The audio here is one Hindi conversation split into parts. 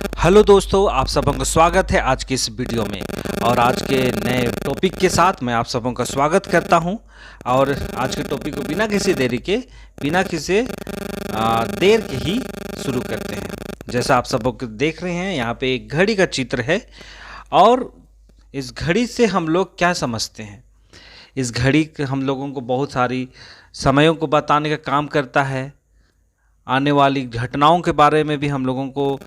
हेलो दोस्तों, आप सबों का स्वागत है आज की इस वीडियो में। और आज के नए टॉपिक के साथ मैं आप सबों का स्वागत करता हूं। और आज के टॉपिक को बिना किसी देरी के, बिना किसी देर के ही शुरू करते हैं। जैसा आप सबों को देख रहे हैं, यहाँ पे एक घड़ी का चित्र है। और इस घड़ी से हम लोग क्या समझते हैं? इस घड़ी हम लोगों को बहुत सारी समयों को बताने का काम करता है। आने वाली घटनाओं के बारे में भी हम लोगों को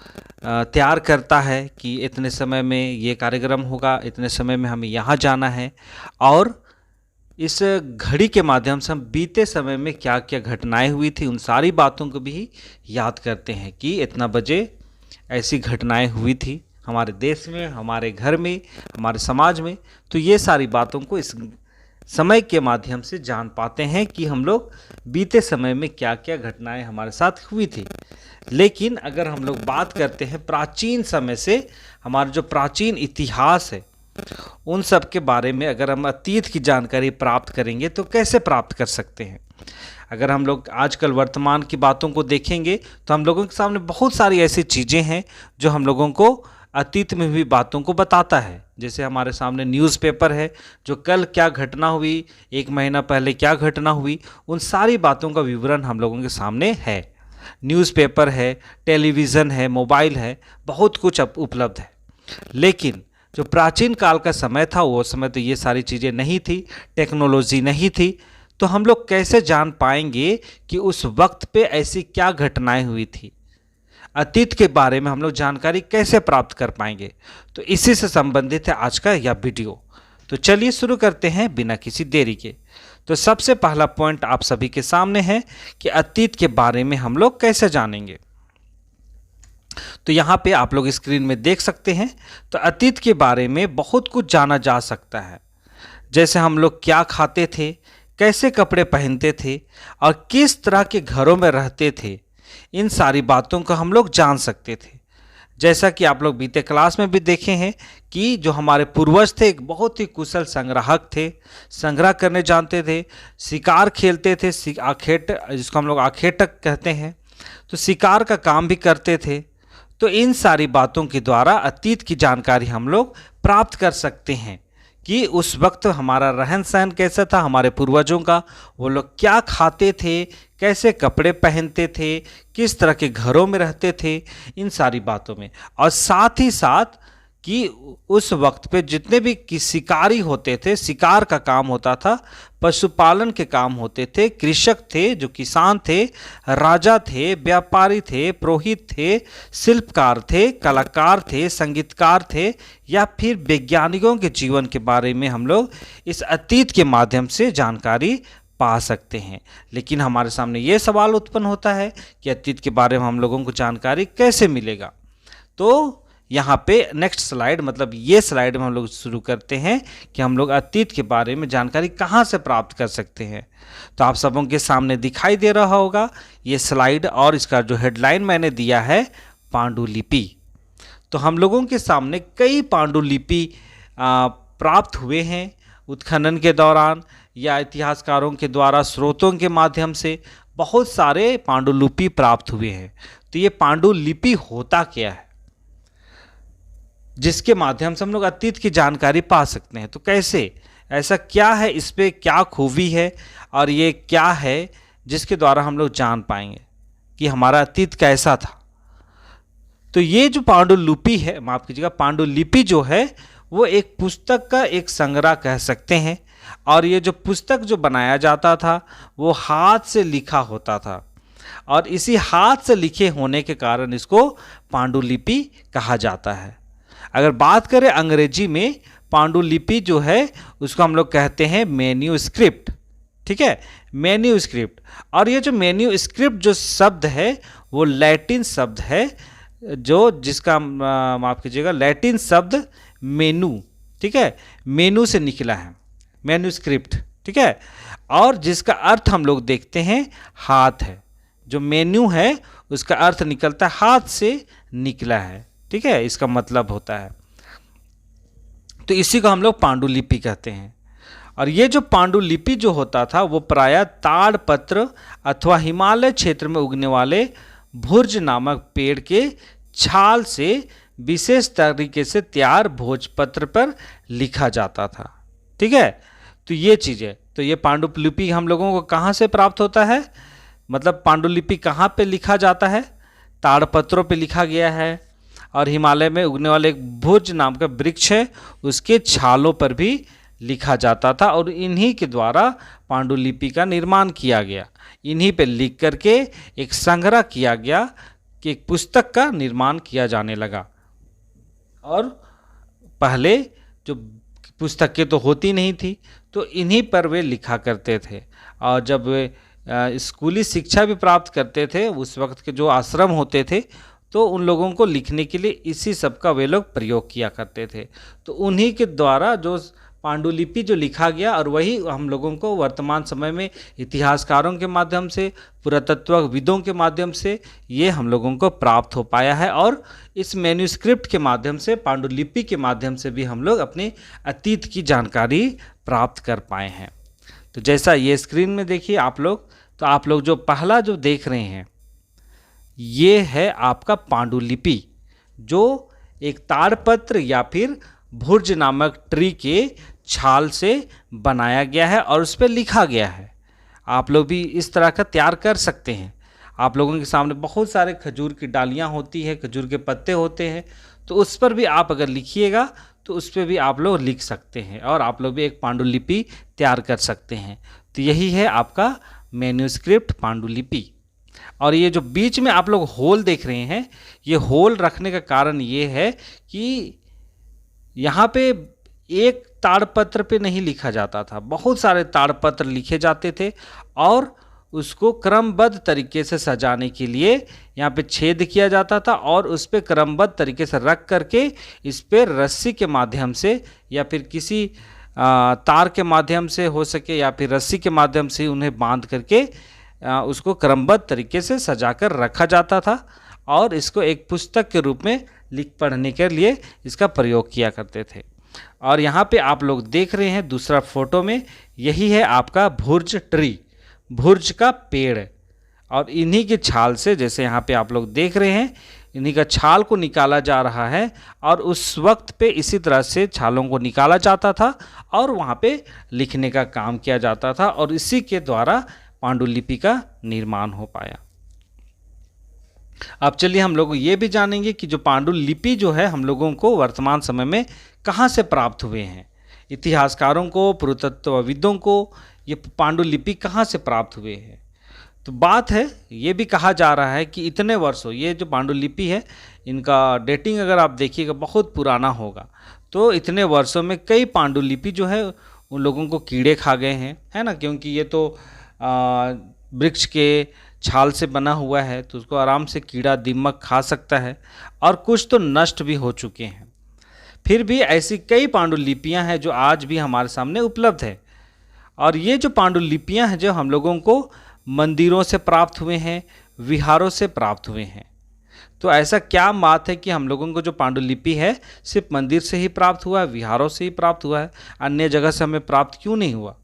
तैयार करता है कि इतने समय में ये कार्यक्रम होगा, इतने समय में हमें यहाँ जाना है। और इस घड़ी के माध्यम से हम बीते समय में क्या क्या घटनाएं हुई थी, उन सारी बातों को भी याद करते हैं कि इतना बजे ऐसी घटनाएं हुई थी हमारे देश में, हमारे घर में, हमारे समाज में। तो ये सारी बातों को इस समय के माध्यम से जान पाते हैं कि हम लोग बीते समय में क्या क्या घटनाएं हमारे साथ हुई थी। लेकिन अगर हम लोग बात करते हैं प्राचीन समय से, हमारा जो प्राचीन इतिहास है, उन सब के बारे में अगर हम अतीत की जानकारी प्राप्त करेंगे तो कैसे प्राप्त कर सकते हैं? अगर हम लोग आजकल वर्तमान की बातों को देखेंगे तो हम लोगों के सामने बहुत सारी ऐसी चीज़ें हैं जो हम लोगों को अतीत में हुई बातों को बताता है। जैसे हमारे सामने न्यूज़पेपर है, जो कल क्या घटना हुई, एक महीना पहले क्या घटना हुई, उन सारी बातों का विवरण हम लोगों के सामने है। न्यूज़पेपर है, टेलीविज़न है, मोबाइल है, बहुत कुछ अब उपलब्ध है। लेकिन जो प्राचीन काल का समय था, वो समय तो ये सारी चीज़ें नहीं थी, टेक्नोलॉजी नहीं थी। तो हम लोग कैसे जान पाएंगे कि उस वक्त पे ऐसी क्या घटनाएं हुई थी? अतीत के बारे में हम लोग जानकारी कैसे प्राप्त कर पाएंगे? तो इसी से संबंधित है आज का यह वीडियो। तो चलिए शुरू करते हैं बिना किसी देरी के। तो सबसे पहला पॉइंट आप सभी के सामने है कि अतीत के बारे में हम लोग कैसे जानेंगे। तो यहाँ पे आप लोग स्क्रीन में देख सकते हैं। तो अतीत के बारे में बहुत कुछ जाना जा सकता है। जैसे हम लोग क्या खाते थे, कैसे कपड़े पहनते थे और किस तरह के घरों में रहते थे, इन सारी बातों को हम लोग जान सकते थे। जैसा कि आप लोग बीते क्लास में भी देखे हैं कि जो हमारे पूर्वज थे, एक बहुत ही कुशल संग्राहक थे, संग्रह करने जानते थे, शिकार खेलते थे, आखेट जिसको हम लोग आखेटक कहते हैं, तो शिकार का काम भी करते थे। तो इन सारी बातों के द्वारा अतीत की जानकारी हम लोग प्राप्त कर सकते हैं कि उस वक्त हमारा रहन सहन कैसा था, हमारे पूर्वजों का, वो लोग क्या खाते थे, कैसे कपड़े पहनते थे, किस तरह के घरों में रहते थे, इन सारी बातों में। और साथ ही साथ कि उस वक्त पे जितने भी शिकारी होते थे, शिकार का काम होता था, पशुपालन के काम होते थे, कृषक थे जो किसान थे, राजा थे, व्यापारी थे, पुरोहित थे, शिल्पकार थे, कलाकार थे, संगीतकार थे, या फिर वैज्ञानिकों के जीवन के बारे में हम लोग इस अतीत के माध्यम से जानकारी पा सकते हैं। लेकिन हमारे सामने ये सवाल उत्पन्न होता है कि अतीत के बारे में हम लोगों को जानकारी कैसे मिलेगा? तो यहाँ पे नेक्स्ट स्लाइड, मतलब ये स्लाइड में हम लोग शुरू करते हैं कि हम लोग अतीत के बारे में जानकारी कहाँ से प्राप्त कर सकते हैं। तो आप सबों के सामने दिखाई दे रहा होगा ये स्लाइड, और इसका जो हेडलाइन मैंने दिया है पांडुलिपि। तो हम लोगों के सामने कई पांडुलिपि प्राप्त हुए हैं उत्खनन के दौरान, या इतिहासकारों के द्वारा स्रोतों के माध्यम से बहुत सारे पांडुलिपि प्राप्त हुए हैं। तो ये पांडुलिपि होता क्या है, जिसके माध्यम से हम लोग अतीत की जानकारी पा सकते हैं? तो कैसे, ऐसा क्या है, इस पे क्या खूबी है, और ये क्या है जिसके द्वारा हम लोग जान पाएंगे कि हमारा अतीत कैसा था? तो ये जो पांडुलिपि है, माफ कीजिएगा, पांडुलिपि जो है वो एक पुस्तक का एक संग्रह कह सकते हैं। और ये जो पुस्तक जो बनाया जाता था वो हाथ से लिखा होता था, और इसी हाथ से लिखे होने के कारण इसको पांडुलिपि कहा जाता है। अगर बात करें अंग्रेजी में, पांडुलिपि जो है उसको हम लोग कहते हैं मैन्यूस्क्रिप्ट। ठीक है, मैन्यूस्क्रिप्ट। और ये जो मैन्यूस्क्रिप्ट जो शब्द है वो लैटिन शब्द है, जो जिसका माफ कीजिएगा, लैटिन शब्द मेनू, ठीक है, मेनू से निकला है मैन्यूस्क्रिप्ट। ठीक है, और जिसका अर्थ हम लोग देखते हैं हाथ है। जो मेन्यू है उसका अर्थ निकलता है हाथ से निकला है। ठीक है, इसका मतलब होता है। तो इसी को हम लोग पांडुलिपि कहते हैं। और ये जो पांडुलिपि जो होता था वो प्रायः ताड़पत्र अथवा हिमालय क्षेत्र में उगने वाले भुर्ज नामक पेड़ के छाल से विशेष तरीके से तैयार भोजपत्र पर लिखा जाता था। ठीक है, तो ये चीज़ है। तो ये पांडुलिपि हम लोगों को कहाँ से प्राप्त होता है, मतलब पांडुलिपि कहाँ पे लिखा जाता है? ताड़पत्रों पे लिखा गया है, और हिमालय में उगने वाले एक भुज नाम का वृक्ष है, उसके छालों पर भी लिखा जाता था, और इन्हीं के द्वारा पांडुलिपि का निर्माण किया गया। इन्हीं पे लिख करके एक संग्रह किया गया कि एक पुस्तक का निर्माण किया जाने लगा। और पहले जो पुस्तकें तो होती नहीं थी, तो इन्हीं पर वे लिखा करते थे। और जब वे स्कूली शिक्षा भी प्राप्त करते थे, उस वक्त के जो आश्रम होते थे, तो उन लोगों को लिखने के लिए इसी सब का वे लोग प्रयोग किया करते थे। तो उन्हीं के द्वारा जो पांडुलिपि जो लिखा गया, और वही हम लोगों को वर्तमान समय में इतिहासकारों के माध्यम से, पुरातत्वविदों के माध्यम से ये हम लोगों को प्राप्त हो पाया है। और इस मैन्यूस्क्रिप्ट के माध्यम से, पांडुलिपि के माध्यम से भी हम लोग अपने अतीत की जानकारी प्राप्त कर पाए हैं। तो जैसा ये स्क्रीन में देखिए आप लोग, तो आप लोग जो पहला जो देख रहे हैं, ये है आपका पांडुलिपि, जो एक ताड़पत्र या फिर भुर्ज नामक ट्री के छाल से बनाया गया है और उस पर लिखा गया है। आप लोग भी इस तरह का तैयार कर सकते हैं। आप लोगों के सामने बहुत सारे खजूर की डालियाँ होती है, खजूर के पत्ते होते हैं, तो उस पर भी आप अगर लिखिएगा तो उस पर भी आप लोग लिख सकते हैं, और आप लोग भी एक पांडुलिपि तैयार कर सकते हैं। तो यही है आपका मैन्यूस्क्रिप्ट पांडुलिपि। और ये जो बीच में आप लोग होल देख रहे हैं, ये होल रखने का कारण ये है कि यहाँ पे एक ताड़पत्र पे नहीं लिखा जाता था, बहुत सारे ताड़पत्र लिखे जाते थे, और उसको क्रमबद्ध तरीके से सजाने के लिए यहाँ पे छेद किया जाता था, और उस पर क्रमबद्ध तरीके से रख करके इस पर रस्सी के माध्यम से या फिर किसी तार के माध्यम से हो सके, या फिर रस्सी के माध्यम से उन्हें बांध करके उसको क्रमबद्ध तरीके से सजाकर रखा जाता था, और इसको एक पुस्तक के रूप में लिख पढ़ने के लिए इसका प्रयोग किया करते थे। और यहाँ पे आप लोग देख रहे हैं दूसरा फोटो में, यही है आपका भुर्ज ट्री, भुर्ज का पेड़, और इन्हीं के छाल से, जैसे यहाँ पे आप लोग देख रहे हैं, इन्हीं का छाल को निकाला जा रहा है, और उस वक्त पे इसी तरह से छालों को निकाला जाता था और वहाँ पे लिखने का काम किया जाता था, और इसी के द्वारा पांडुलिपि का निर्माण हो पाया। अब चलिए हम लोग ये भी जानेंगे कि जो पांडुलिपि जो है हम लोगों को वर्तमान समय में कहाँ से प्राप्त हुए हैं। इतिहासकारों को, पुरातत्वविदों को ये पांडुलिपि कहाँ से प्राप्त हुए हैं। तो बात है, ये भी कहा जा रहा है कि इतने वर्षों, ये जो पांडुलिपि है इनका डेटिंग अगर आप देखिएगा बहुत पुराना होगा। तो इतने वर्षों में कई पांडुलिपि जो है उन लोगों को कीड़े खा गए हैं, है ना, क्योंकि ये तो वृक्ष के छाल से बना हुआ है, तो उसको आराम से कीड़ा दीमक खा सकता है, और कुछ तो नष्ट भी हो चुके हैं। फिर भी ऐसी कई पांडुलिपियां हैं जो आज भी हमारे सामने उपलब्ध है। और ये जो पांडुलिपियां हैं जो हम लोगों को मंदिरों से प्राप्त हुए हैं, विहारों से प्राप्त हुए हैं। तो ऐसा क्या बात है कि हम लोगों को जो पांडुलिपि है सिर्फ मंदिर से ही प्राप्त हुआ है, विहारों से ही प्राप्त हुआ है, अन्य जगह से हमें प्राप्त क्यों नहीं हुआ?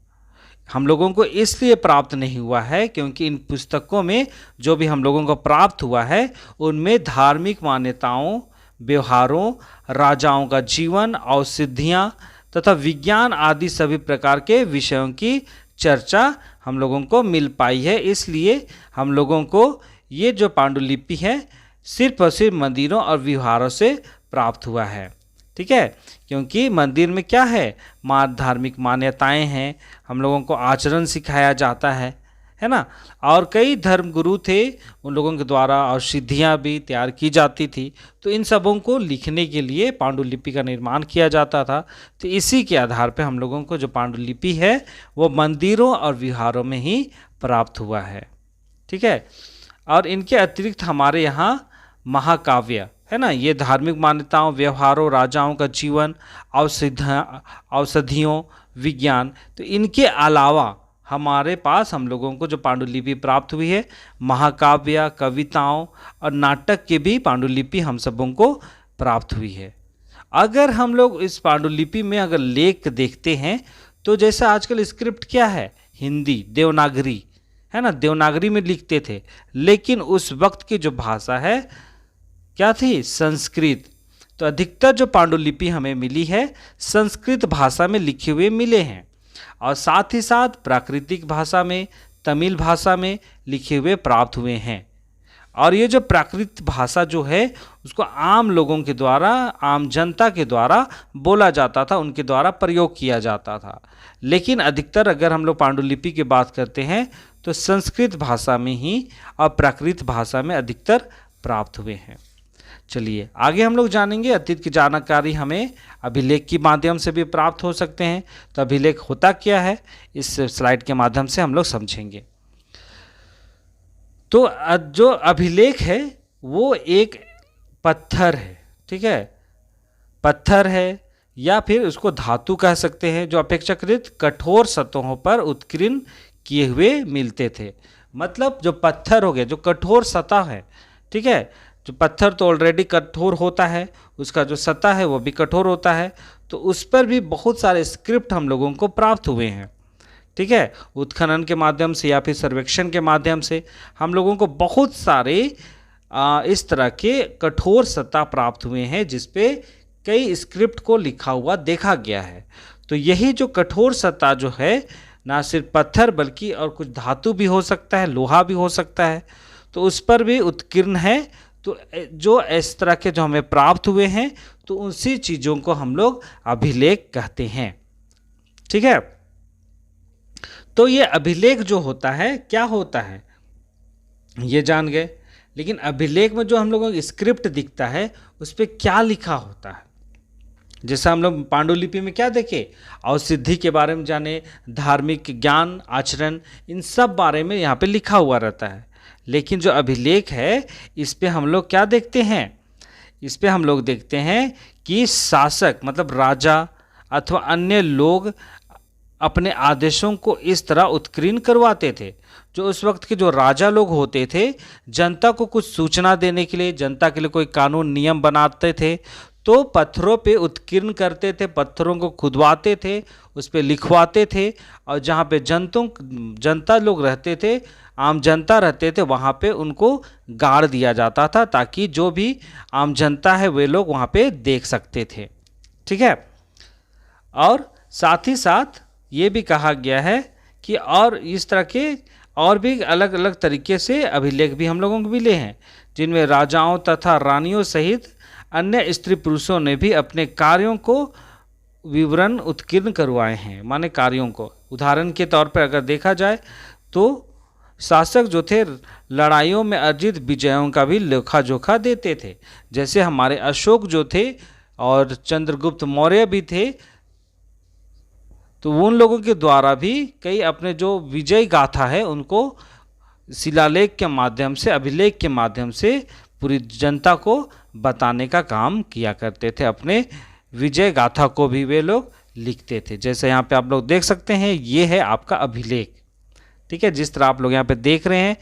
हम लोगों को इसलिए प्राप्त नहीं हुआ है क्योंकि इन पुस्तकों में जो भी हम लोगों को प्राप्त हुआ है उनमें धार्मिक मान्यताओं, व्यवहारों, राजाओं का जीवन, औषधियाँ तथा विज्ञान आदि सभी प्रकार के विषयों की चर्चा हम लोगों को मिल पाई है। इसलिए हम लोगों को ये जो पांडुलिपि है सिर्फ और सिर्फ मंदिरों और विहारों से प्राप्त हुआ है। ठीक है, क्योंकि मंदिर में क्या है, धार्मिक मान्यताएं हैं, हम लोगों को आचरण सिखाया जाता है ना। और कई धर्मगुरु थे, उन लोगों के द्वारा औषधियाँ भी तैयार की जाती थी, तो इन सबों को लिखने के लिए पांडुलिपि का निर्माण किया जाता था। तो इसी के आधार पर हम लोगों को जो पांडुलिपि है वो मंदिरों और विहारों में ही प्राप्त हुआ है। ठीक है, और इनके अतिरिक्त हमारे यहाँ महाकाव्य है ना, ये धार्मिक मान्यताओं, व्यवहारों, राजाओं का जीवन, औषधियों, विज्ञान, तो इनके अलावा हमारे पास हम लोगों को जो पांडुलिपि प्राप्त हुई है, महाकाव्य, कविताओं और नाटक की भी पांडुलिपि हम सबों को प्राप्त हुई है। अगर हम लोग इस पांडुलिपि में अगर लेख देखते हैं तो जैसा आजकल स्क्रिप्ट क्या है, हिंदी देवनागरी है ना, देवनागरी में लिखते थे, लेकिन उस वक्त की जो भाषा है क्या थी? संस्कृत। तो अधिकतर जो पांडुलिपि हमें मिली है संस्कृत भाषा में लिखे हुए मिले हैं, और साथ ही साथ प्राकृतिक भाषा में, तमिल भाषा में लिखे हुए प्राप्त हुए हैं। और ये जो प्राकृत भाषा जो है उसको आम लोगों के द्वारा, आम जनता के द्वारा बोला जाता था, उनके द्वारा प्रयोग किया जाता था। लेकिन अधिकतर अगर हम लोग पांडुलिपि की बात करते हैं तो संस्कृत भाषा में ही और प्राकृत भाषा में अधिकतर प्राप्त हुए हैं। चलिए आगे हम लोग जानेंगे। अतीत की जानकारी हमें अभिलेख के माध्यम से भी प्राप्त हो सकते हैं। तो अभिलेख होता क्या है, इस स्लाइड के माध्यम से हम लोग समझेंगे। तो जो अभिलेख है वो एक पत्थर है, ठीक है, पत्थर है या फिर उसको धातु कह सकते हैं, जो अपेक्षाकृत कठोर सतहों पर उत्कीर्ण किए हुए मिलते थे। मतलब जो पत्थर हो गया, जो कठोर सतह है, ठीक है, जो पत्थर तो ऑलरेडी कठोर होता है, उसका जो सतह है वो भी कठोर होता है, तो उस पर भी बहुत सारे स्क्रिप्ट हम लोगों को प्राप्त हुए हैं, ठीक है। उत्खनन के माध्यम से या फिर सर्वेक्षण के माध्यम से हम लोगों को बहुत सारे इस तरह के कठोर सतह प्राप्त हुए हैं जिसपे कई स्क्रिप्ट को लिखा हुआ देखा गया है। तो यही जो कठोर सतह जो है ना सिर्फ पत्थर बल्कि और कुछ धातु भी हो सकता है, लोहा भी हो सकता है, तो उस पर भी उत्कीर्ण है। तो जो इस तरह के जो हमें प्राप्त हुए हैं तो उसी चीज़ों को हम लोग अभिलेख कहते हैं, ठीक है। तो ये अभिलेख जो होता है क्या होता है ये जान गए, लेकिन अभिलेख में जो हम लोगों को स्क्रिप्ट दिखता है उस पर क्या लिखा होता है। जैसे हम लोग पांडुलिपि में क्या देखे, और सिद्धि के बारे में जाने, धार्मिक ज्ञान, आचरण, इन सब बारे में यहाँ पे लिखा हुआ रहता है। लेकिन जो अभिलेख है इस पे हम लोग क्या देखते हैं, इस पे हम लोग देखते हैं कि शासक मतलब राजा अथवा अन्य लोग अपने आदेशों को इस तरह उत्कीर्ण करवाते थे। जो उस वक्त के जो राजा लोग होते थे जनता को कुछ सूचना देने के लिए, जनता के लिए कोई कानून नियम बनाते थे, तो पत्थरों पे उत्कीर्ण करते थे, पत्थरों को खुदवाते थे, उस पे लिखवाते थे, और जहाँ पे जनता लोग रहते थे, आम जनता रहते थे, वहाँ पे उनको गाड़ दिया जाता था ताकि जो भी आम जनता है वे लोग वहाँ पे देख सकते थे, ठीक है। और साथ ही साथ ये भी कहा गया है कि और इस तरह के और भी अलग अलग तरीके से अभिलेख भी हम लोगों को मिले हैं, जिनमें राजाओं तथा रानियों सहित अन्य स्त्री पुरुषों ने भी अपने कार्यों को विवरण उत्कीर्ण करवाए हैं, माने कार्यों को। उदाहरण के तौर पर अगर देखा जाए तो शासक जो थे लड़ाइयों में अर्जित विजयों का भी लेखा जोखा देते थे। जैसे हमारे अशोक जो थे और चंद्रगुप्त मौर्य भी थे, तो उन लोगों के द्वारा भी कई अपने जो विजय गाथा है उनको शिलालेख के माध्यम से, अभिलेख के माध्यम से पूरी जनता को बताने का काम किया करते थे। अपने विजय गाथा को भी वे लोग लिखते थे। जैसे यहाँ पे आप लोग देख सकते हैं, ये है आपका अभिलेख, ठीक है। जिस तरह आप लोग यहाँ पे देख रहे हैं,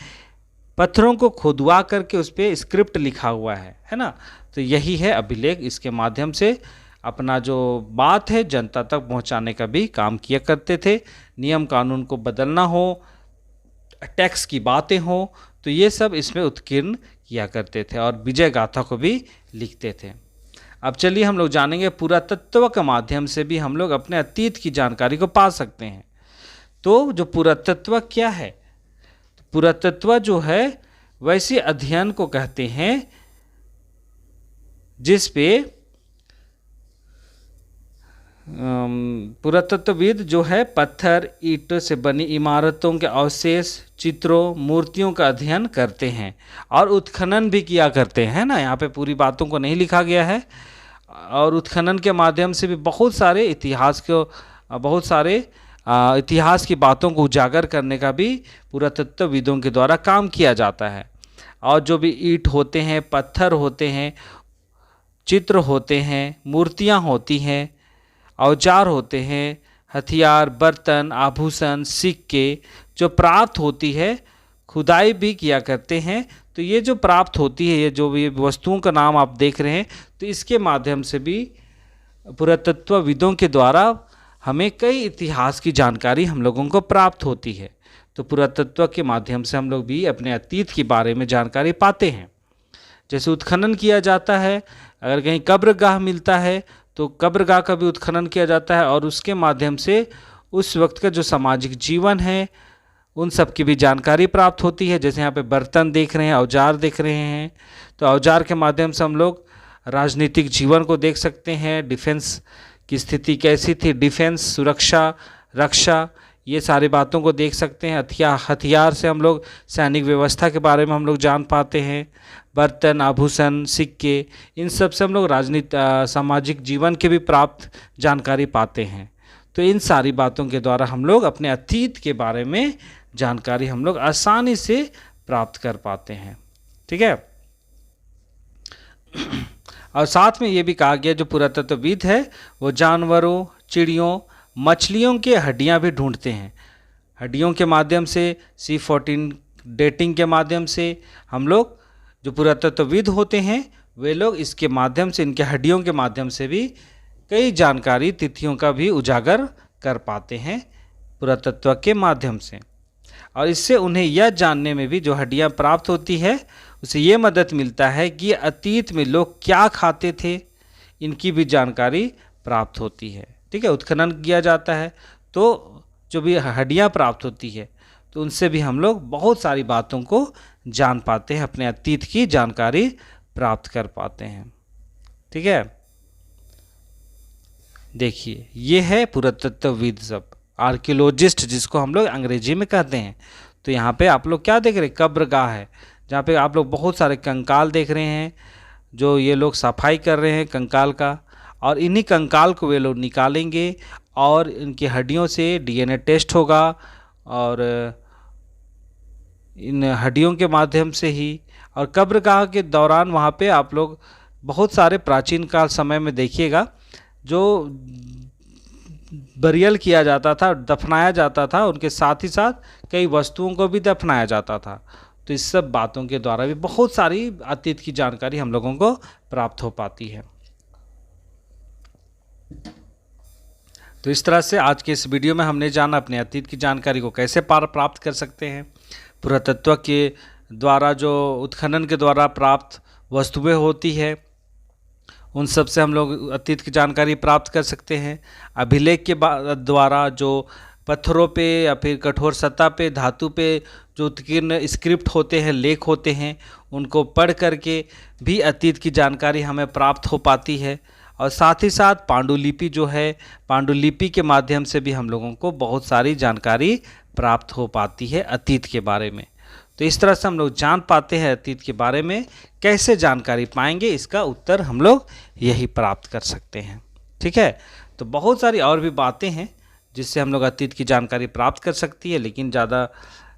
पत्थरों को खुदवा करके उस पर स्क्रिप्ट लिखा हुआ है ना। तो यही है अभिलेख। इसके माध्यम से अपना जो बात है जनता तक पहुंचाने का भी काम किया करते थे। नियम कानून को बदलना हो, टैक्स की बातें हो, तो ये सब इसमें उत्कीर्ण किया करते थे और विजय गाथा को भी लिखते थे। अब चलिए हम लोग जानेंगे पुरातत्व के माध्यम से भी हम लोग अपने अतीत की जानकारी को पा सकते हैं। तो जो पुरातत्व क्या है, तो पुरातत्व जो है वैसे अध्ययन को कहते हैं जिस पे पुरातत्वविद जो है पत्थर, ईंटों से बनी इमारतों के अवशेष, चित्रों, मूर्तियों का अध्ययन करते हैं और उत्खनन भी किया करते हैं ना। यहाँ पे पूरी बातों को नहीं लिखा गया है। और उत्खनन के माध्यम से भी बहुत सारे इतिहास की बातों को उजागर करने का भी पुरातत्वविदों के द्वारा काम किया जाता है। और जो भी ईंट होते हैं, पत्थर होते हैं, चित्र होते हैं, मूर्तियाँ होती हैं, औजार होते हैं, हथियार, बर्तन, आभूषण, सिक्के जो प्राप्त होती है, खुदाई भी किया करते हैं। तो ये जो प्राप्त होती है, ये जो भी वस्तुओं का नाम आप देख रहे हैं, तो इसके माध्यम से भी पुरातत्वविदों के द्वारा हमें कई इतिहास की जानकारी हम लोगों को प्राप्त होती है। तो पुरातत्व के माध्यम से हम लोग भी अपने अतीत के बारे में जानकारी पाते हैं। जैसे उत्खनन किया जाता है, अगर कहीं कब्रगाह मिलता है तो कब्रगाह का भी उत्खनन किया जाता है और उसके माध्यम से उस वक्त का जो सामाजिक जीवन है उन सब की भी जानकारी प्राप्त होती है। जैसे यहाँ पे बर्तन देख रहे हैं, औजार देख रहे हैं, तो औजार के माध्यम से हम लोग राजनीतिक जीवन को देख सकते हैं, डिफेंस की स्थिति कैसी थी, डिफेंस, सुरक्षा, रक्षा, ये सारी बातों को देख सकते हैं। हथियार से हम लोग सैनिक व्यवस्था के बारे में हम लोग जान पाते हैं। बर्तन, आभूषण, सिक्के, इन सब से हम लोग सामाजिक जीवन के भी प्राप्त जानकारी पाते हैं। तो इन सारी बातों के द्वारा हम लोग अपने अतीत के बारे में जानकारी हम लोग आसानी से प्राप्त कर पाते हैं। ठीक है। और साथ में ये भी कहा गया जो पुरातत्वविद है वो जानवरों, चिड़ियों, मछलियों के हड्डियां भी ढूंढते हैं। हड्डियों के माध्यम से C14 डेटिंग के माध्यम से हम लोग जो पुरातत्वविद होते हैं वे लोग इसके माध्यम से, इनके हड्डियों के माध्यम से भी कई जानकारी, तिथियों का भी उजागर कर पाते हैं पुरातत्व के माध्यम से। और इससे उन्हें यह जानने में भी जो हड्डियां प्राप्त होती है उसे ये मदद मिलता है कि अतीत में लोग क्या खाते थे, इनकी भी जानकारी प्राप्त होती है। ठीक है। उत्खनन किया जाता है तो जो भी हड्डियां प्राप्त होती है तो उनसे भी हम लोग बहुत सारी बातों को जान पाते हैं, अपने अतीत की जानकारी प्राप्त कर पाते हैं। ठीक है। देखिए ये है पुरातत्वविद, सब आर्कियोलॉजिस्ट जिसको हम लोग अंग्रेजी में कहते हैं। तो यहाँ पे आप लोग क्या देख रहे हैं, कब्रगाह है जहाँ पे आप लोग बहुत सारे कंकाल देख रहे हैं, जो ये लोग सफाई कर रहे हैं कंकाल का, और इन्हीं कंकाल को वे लोग निकालेंगे और इनकी हड्डियों से DNA टेस्ट होगा और इन हड्डियों के माध्यम से ही। और कब्रगाह के दौरान वहाँ पे आप लोग बहुत सारे प्राचीन काल समय में देखिएगा जो बरियल किया जाता था, दफनाया जाता था, उनके साथ ही साथ कई वस्तुओं को भी दफनाया जाता था। तो इस सब बातों के द्वारा भी बहुत सारी अतीत की जानकारी हम लोगों को प्राप्त हो पाती है। तो इस तरह से आज के इस वीडियो में हमने जाना अपने अतीत की जानकारी को कैसे प्राप्त कर सकते हैं। पुरातत्व के द्वारा जो उत्खनन के द्वारा प्राप्त वस्तुएं होती है उन सब से हम लोग अतीत की जानकारी प्राप्त कर सकते हैं। अभिलेख के द्वारा जो पत्थरों पे या फिर कठोर सतह पे, धातु पे जो उत्कीर्ण स्क्रिप्ट होते हैं, लेख होते हैं, उनको पढ़ करके भी अतीत की जानकारी हमें प्राप्त हो पाती है। और साथ ही साथ पांडुलिपि जो है, पांडुलिपि के माध्यम से भी हम लोगों को बहुत सारी जानकारी प्राप्त हो पाती है अतीत के बारे में। तो इस तरह से हम लोग जान पाते हैं अतीत के बारे में। कैसे जानकारी पाएंगे, इसका उत्तर हम लोग यही प्राप्त कर सकते हैं। ठीक है। तो बहुत सारी और भी बातें हैं जिससे हम लोग अतीत की जानकारी प्राप्त कर सकती है, लेकिन ज़्यादा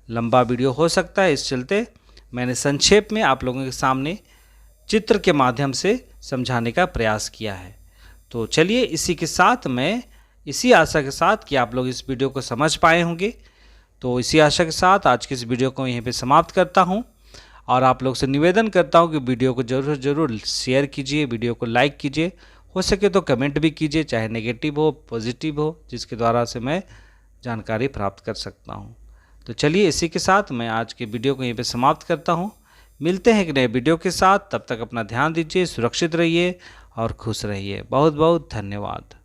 लंबा वीडियो हो सकता है, इस चलते मैंने संक्षेप में आप लोगों के सामने चित्र के माध्यम से समझाने का प्रयास किया है। तो चलिए इसी के साथ मैं इसी आशा के साथ कि आप लोग इस वीडियो को समझ पाए होंगे, तो इसी आशा के साथ आज की इस वीडियो को यहीं पे समाप्त करता हूं। और आप लोग से निवेदन करता हूं कि वीडियो को ज़रूर शेयर कीजिए, वीडियो को लाइक कीजिए, हो सके तो कमेंट भी कीजिए, चाहे नेगेटिव हो पॉजिटिव हो, जिसके द्वारा से मैं जानकारी प्राप्त कर सकता हूं। तो चलिए इसी के साथ मैं आज के वीडियो को यहीं पे समाप्त करता हूं। मिलते हैं एक नए वीडियो के साथ, तब तक अपना ध्यान दीजिए, सुरक्षित रहिए और खुश रहिए। बहुत बहुत धन्यवाद।